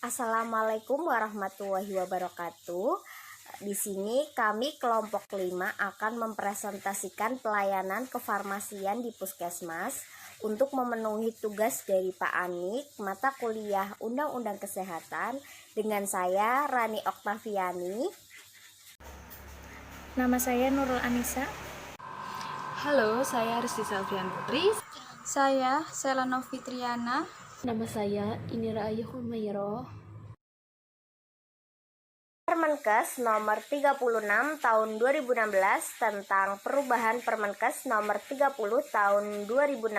Assalamualaikum warahmatullahi wabarakatuh. Di sini kami kelompok 5 akan mempresentasikan pelayanan kefarmasian di Puskesmas untuk memenuhi tugas dari Pak Anik, mata kuliah Undang-Undang Kesehatan dengan saya Rani Oktaviani. Nama saya Nurul Anissa. Halo, saya Rizky Salvian Putri. Saya Selano Fitriana. Nama saya Inira Ayu Humairo. Permenkes nomor 36 tahun 2016 tentang perubahan Permenkes nomor 30 tahun 2016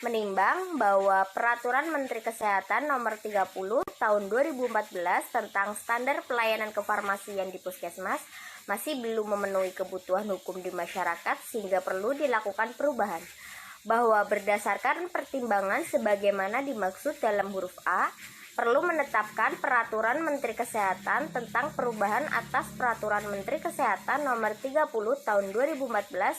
menimbang bahwa Peraturan Menteri Kesehatan nomor 30 tahun 2014 tentang standar pelayanan kefarmasian di Puskesmas masih belum memenuhi kebutuhan hukum di masyarakat sehingga perlu dilakukan perubahan. Bahwa berdasarkan pertimbangan sebagaimana dimaksud dalam huruf A, perlu menetapkan Peraturan Menteri Kesehatan tentang perubahan atas Peraturan Menteri Kesehatan nomor 30 tahun 2014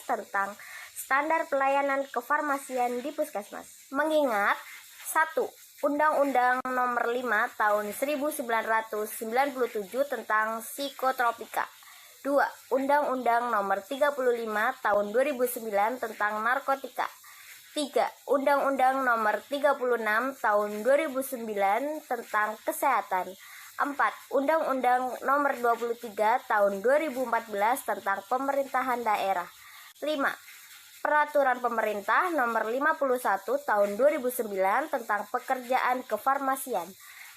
tentang standar pelayanan kefarmasian di Puskesmas. Mengingat 1. Undang-Undang nomor 5 tahun 1997 tentang psikotropika. 2. Undang-Undang nomor 35 tahun 2009 tentang narkotika. 3. Undang-Undang nomor 36 tahun 2009 tentang kesehatan. 4. Undang-Undang nomor 23 tahun 2014 tentang pemerintahan daerah. 5. Peraturan Pemerintah nomor 51 tahun 2009 tentang pekerjaan kefarmasian.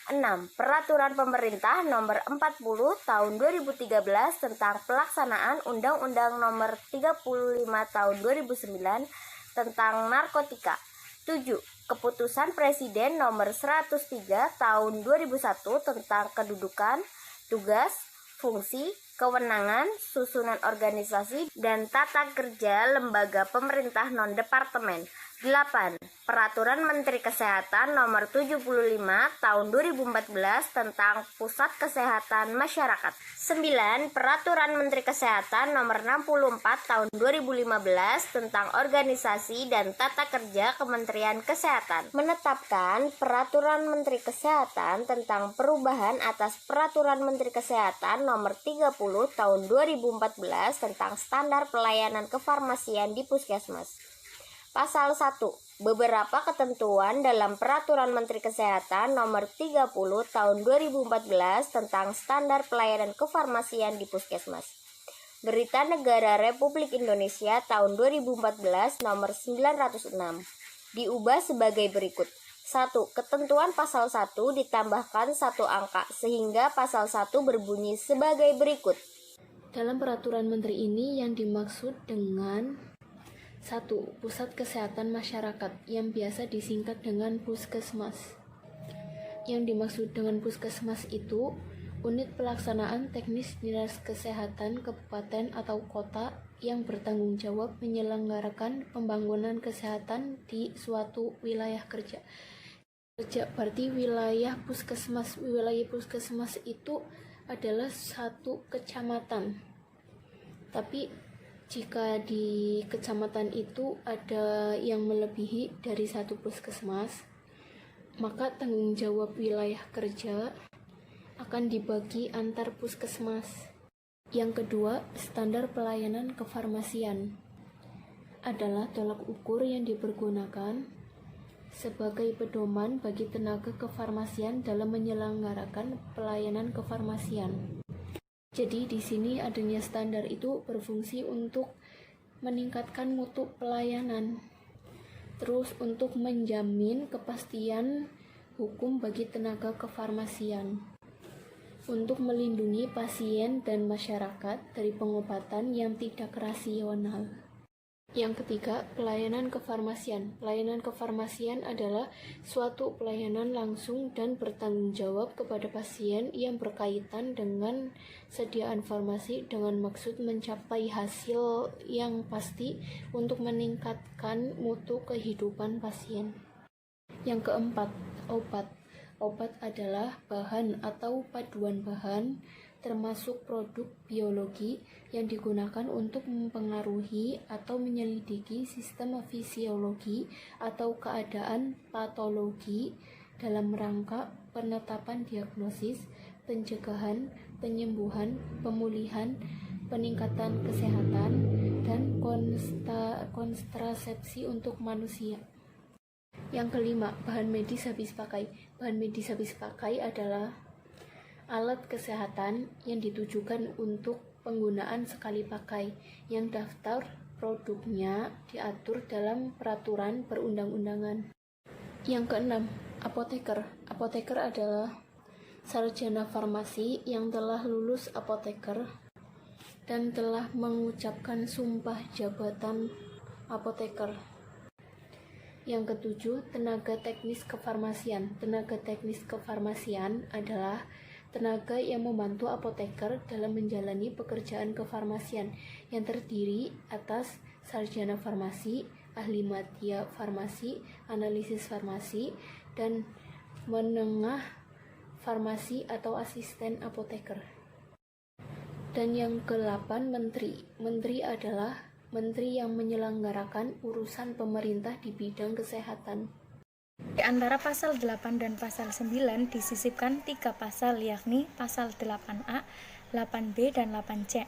6. Peraturan Pemerintah nomor 40 tahun 2013 tentang pelaksanaan Undang-Undang nomor 35 tahun 2009 tentang narkotika. 7. Keputusan Presiden nomor 103 tahun 2001 tentang kedudukan, tugas, fungsi, kewenangan, susunan organisasi, dan tata kerja lembaga pemerintah non-departemen. 8. Peraturan Menteri Kesehatan nomor 75 tahun 2014 tentang Pusat Kesehatan Masyarakat. 9. Peraturan Menteri Kesehatan nomor 64 tahun 2015 tentang organisasi dan tata kerja Kementerian Kesehatan. Menetapkan Peraturan Menteri Kesehatan tentang perubahan atas Peraturan Menteri Kesehatan nomor 30 tahun 2014 tentang standar pelayanan kefarmasian di Puskesmas. Pasal 1. Beberapa ketentuan dalam Peraturan Menteri Kesehatan nomor 30 tahun 2014 tentang standar pelayanan kefarmasian di Puskesmas. Berita Negara Republik Indonesia tahun 2014 nomor 906. Diubah sebagai berikut. 1. Ketentuan pasal 1 ditambahkan 1 angka sehingga pasal 1 berbunyi sebagai berikut. Dalam peraturan menteri ini yang dimaksud dengan 1. Pusat Kesehatan Masyarakat yang biasa disingkat dengan Puskesmas. Yang dimaksud dengan Puskesmas itu unit pelaksanaan teknis Dinas Kesehatan Kabupaten atau Kota yang bertanggung jawab menyelenggarakan pembangunan kesehatan di suatu wilayah kerja. Berarti wilayah Puskesmas. Wilayah Puskesmas itu adalah satu kecamatan. Tapi jika di kecamatan itu ada yang melebihi dari satu puskesmas, maka tanggung jawab wilayah kerja akan dibagi antar puskesmas. Yang kedua, standar pelayanan kefarmasian adalah tolak ukur yang dipergunakan sebagai pedoman bagi tenaga kefarmasian dalam menyelenggarakan pelayanan kefarmasian. Jadi di sini adanya standar itu berfungsi untuk meningkatkan mutu pelayanan, terus untuk menjamin kepastian hukum bagi tenaga kefarmasian, untuk melindungi pasien dan masyarakat dari pengobatan yang tidak rasional. Yang ketiga, pelayanan kefarmasian. Pelayanan kefarmasian adalah suatu pelayanan langsung dan bertanggung jawab kepada pasien yang berkaitan dengan sediaan farmasi dengan maksud mencapai hasil yang pasti untuk meningkatkan mutu kehidupan pasien. Yang keempat, obat. Obat adalah bahan atau paduan bahan termasuk produk biologi yang digunakan untuk mempengaruhi atau menyelidiki sistem fisiologi atau keadaan patologi dalam rangka penetapan diagnosis, pencegahan, penyembuhan, pemulihan, peningkatan kesehatan, dan kontrasepsi untuk manusia. Yang kelima, bahan medis habis pakai. Bahan medis habis pakai adalah alat kesehatan yang ditujukan untuk penggunaan sekali pakai, yang daftar produknya diatur dalam peraturan perundang-undangan. Yang keenam, apoteker. Apoteker adalah sarjana farmasi yang telah lulus apoteker dan telah mengucapkan sumpah jabatan apoteker. Yang ketujuh, tenaga teknis kefarmasian. Tenaga teknis kefarmasian adalah tenaga yang membantu apoteker dalam menjalani pekerjaan kefarmasian yang terdiri atas sarjana farmasi, ahli media farmasi, analisis farmasi, dan menengah farmasi atau asisten apoteker. Dan yang ke-8, menteri. Menteri adalah menteri yang menyelenggarakan urusan pemerintah di bidang kesehatan. Di antara pasal 8 dan pasal 9 disisipkan 3 pasal, yakni pasal 8A, 8B, dan 8C.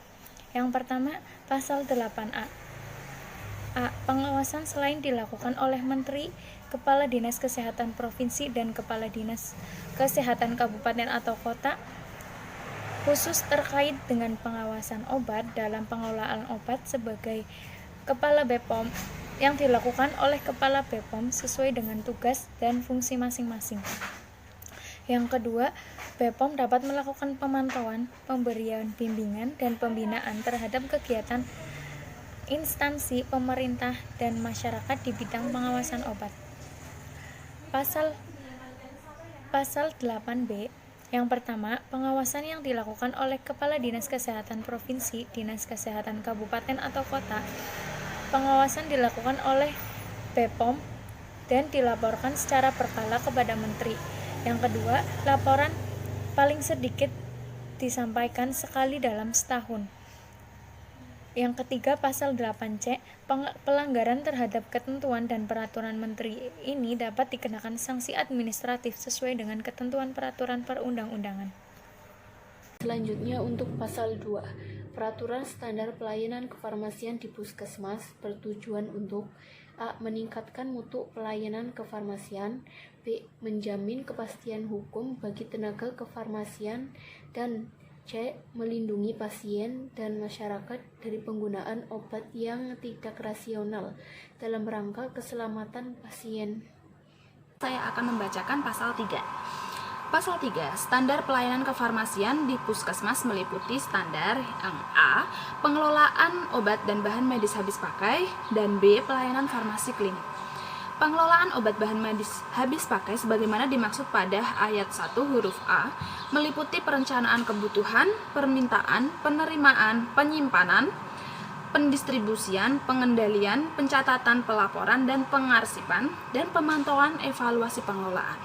Yang pertama, pasal 8A. Pengawasan selain dilakukan oleh Menteri, Kepala Dinas Kesehatan Provinsi, dan Kepala Dinas Kesehatan Kabupaten atau Kota, khusus terkait dengan pengawasan obat dalam pengelolaan obat sebagai Kepala BPOM, yang dilakukan oleh Kepala BPOM sesuai dengan tugas dan fungsi masing-masing. Yang kedua, BPOM dapat melakukan pemantauan, pemberian bimbingan, dan pembinaan terhadap kegiatan instansi pemerintah dan masyarakat di bidang pengawasan obat. Pasal 8B. Yang pertama, pengawasan yang dilakukan oleh Kepala Dinas Kesehatan Provinsi, Dinas Kesehatan Kabupaten atau Kota. Pengawasan dilakukan oleh BPOM dan dilaporkan secara berkala kepada Menteri. Yang kedua, laporan paling sedikit disampaikan sekali dalam setahun. Yang ketiga, pasal 8C, pelanggaran terhadap ketentuan dan peraturan Menteri ini dapat dikenakan sanksi administratif sesuai dengan ketentuan peraturan perundang-undangan. Selanjutnya untuk pasal 2, peraturan standar pelayanan kefarmasian di puskesmas bertujuan untuk A. meningkatkan mutu pelayanan kefarmasian, B. menjamin kepastian hukum bagi tenaga kefarmasian, dan C. melindungi pasien dan masyarakat dari penggunaan obat yang tidak rasional dalam rangka keselamatan pasien. Saya akan membacakan pasal 3. Pasal 3, standar pelayanan kefarmasian di puskesmas meliputi standar yang A. pengelolaan obat dan bahan medis habis pakai, dan B. pelayanan farmasi klinik. Pengelolaan obat bahan medis habis pakai sebagaimana dimaksud pada ayat 1 huruf A meliputi perencanaan kebutuhan, permintaan, penerimaan, penyimpanan, pendistribusian, pengendalian, pencatatan pelaporan dan pengarsipan, dan pemantauan evaluasi pengelolaan.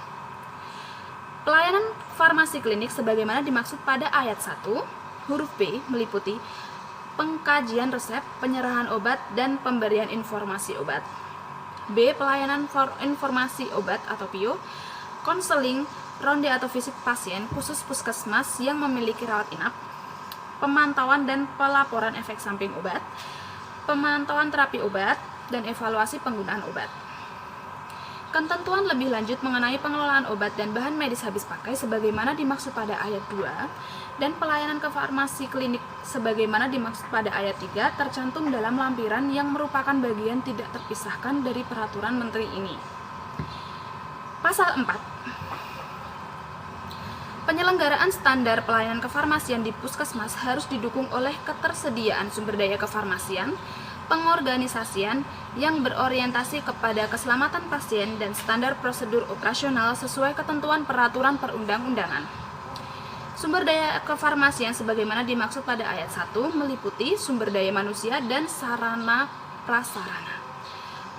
Pelayanan farmasi klinik sebagaimana dimaksud pada ayat 1 huruf B meliputi pengkajian resep, penyerahan obat, dan pemberian informasi obat. B. Pelayanan informasi obat atau PIO, konseling, ronde atau fisik pasien khusus puskesmas yang memiliki rawat inap, pemantauan dan pelaporan efek samping obat, pemantauan terapi obat, dan evaluasi penggunaan obat. Ketentuan lebih lanjut mengenai pengelolaan obat dan bahan medis habis pakai sebagaimana dimaksud pada ayat 2 dan pelayanan ke farmasi klinik sebagaimana dimaksud pada ayat 3 tercantum dalam lampiran yang merupakan bagian tidak terpisahkan dari peraturan menteri ini. Pasal 4. Penyelenggaraan standar pelayanan kefarmasian di puskesmas harus didukung oleh ketersediaan sumber daya kefarmasian, pengorganisasian yang berorientasi kepada keselamatan pasien dan standar prosedur operasional sesuai ketentuan peraturan perundang-undangan. Sumber daya kefarmasian sebagaimana dimaksud pada ayat 1 meliputi sumber daya manusia dan sarana prasarana.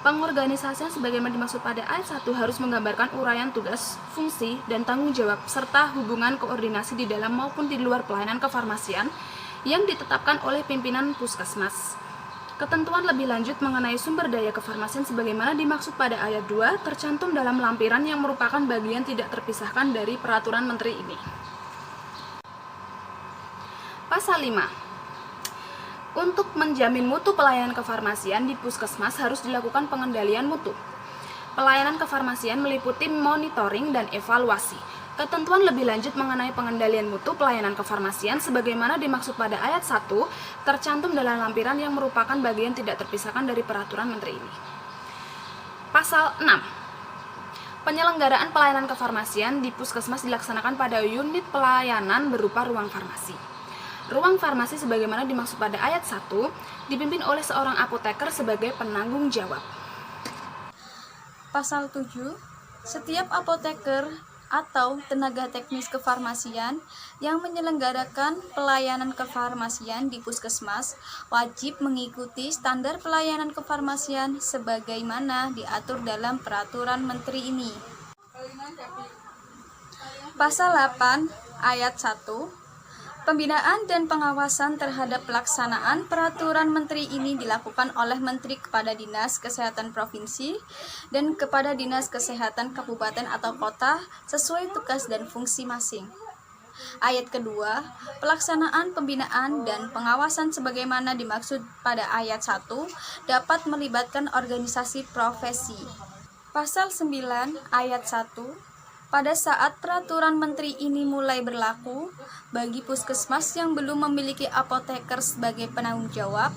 Pengorganisasian sebagaimana dimaksud pada ayat 1 harus menggambarkan uraian tugas, fungsi, dan tanggung jawab serta hubungan koordinasi di dalam maupun di luar pelayanan kefarmasian yang ditetapkan oleh pimpinan puskesmas. Ketentuan lebih lanjut mengenai sumber daya kefarmasian sebagaimana dimaksud pada ayat 2 tercantum dalam lampiran yang merupakan bagian tidak terpisahkan dari peraturan menteri ini. Pasal 5. Untuk menjamin mutu pelayanan kefarmasian di puskesmas harus dilakukan pengendalian mutu. Pelayanan kefarmasian meliputi monitoring dan evaluasi. Ketentuan lebih lanjut mengenai pengendalian mutu pelayanan kefarmasian sebagaimana dimaksud pada ayat 1 tercantum dalam lampiran yang merupakan bagian tidak terpisahkan dari peraturan menteri ini. Pasal 6. Penyelenggaraan pelayanan kefarmasian di puskesmas dilaksanakan pada unit pelayanan berupa ruang farmasi. Ruang farmasi sebagaimana dimaksud pada ayat 1 dipimpin oleh seorang apoteker sebagai penanggung jawab. Pasal 7. Setiap apoteker atau tenaga teknis kefarmasian yang menyelenggarakan pelayanan kefarmasian di puskesmas wajib mengikuti standar pelayanan kefarmasian sebagaimana diatur dalam peraturan menteri ini. Pasal 8 ayat 1. Pembinaan dan pengawasan terhadap pelaksanaan peraturan menteri ini dilakukan oleh menteri kepada Dinas Kesehatan Provinsi dan kepada Dinas Kesehatan Kabupaten atau Kota sesuai tugas dan fungsi masing. Ayat kedua, pelaksanaan pembinaan dan pengawasan sebagaimana dimaksud pada ayat 1 dapat melibatkan organisasi profesi. Pasal 9 ayat 1. Pada saat peraturan menteri ini mulai berlaku, bagi puskesmas yang belum memiliki apoteker sebagai penanggung jawab,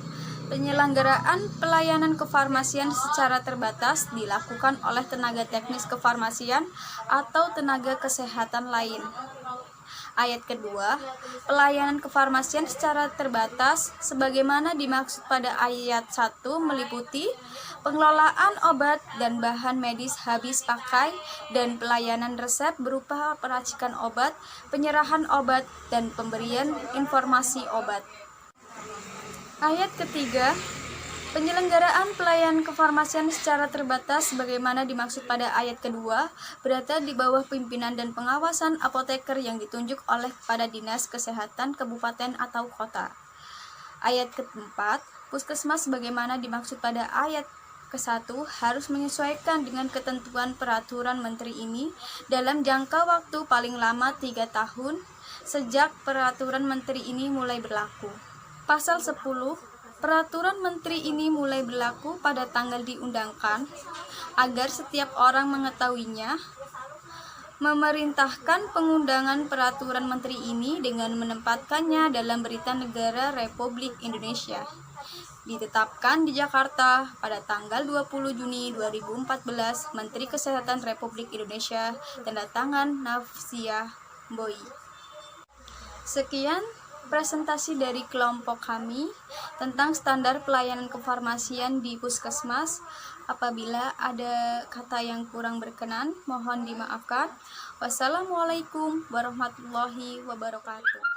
penyelenggaraan pelayanan kefarmasian secara terbatas dilakukan oleh tenaga teknis kefarmasian atau tenaga kesehatan lain. Ayat kedua, pelayanan kefarmasian secara terbatas sebagaimana dimaksud pada ayat 1 meliputi pengelolaan obat dan bahan medis habis pakai dan pelayanan resep berupa peracikan obat, penyerahan obat, dan pemberian informasi obat. Ayat ketiga, penyelenggaraan pelayanan kefarmasian secara terbatas sebagaimana dimaksud pada ayat kedua berada di bawah pimpinan dan pengawasan apoteker yang ditunjuk oleh Kepala Dinas Kesehatan Kabupaten atau Kota. Ayat keempat, puskesmas sebagaimana dimaksud pada ayat ke-1 harus menyesuaikan dengan ketentuan peraturan menteri ini dalam jangka waktu paling lama 3 tahun sejak peraturan menteri ini mulai berlaku. Pasal 10, peraturan menteri ini mulai berlaku pada tanggal diundangkan agar setiap orang mengetahuinya. Memerintahkan pengundangan peraturan menteri ini dengan menempatkannya dalam Berita Negara Republik Indonesia. Ditetapkan di Jakarta pada tanggal 20 Juni 2014, Menteri Kesehatan Republik Indonesia, tanda tangan Nafsia Boy. Sekian presentasi dari kelompok kami tentang standar pelayanan kefarmasian di puskesmas. Apabila ada kata yang kurang berkenan, mohon dimaafkan. Wassalamualaikum warahmatullahi wabarakatuh.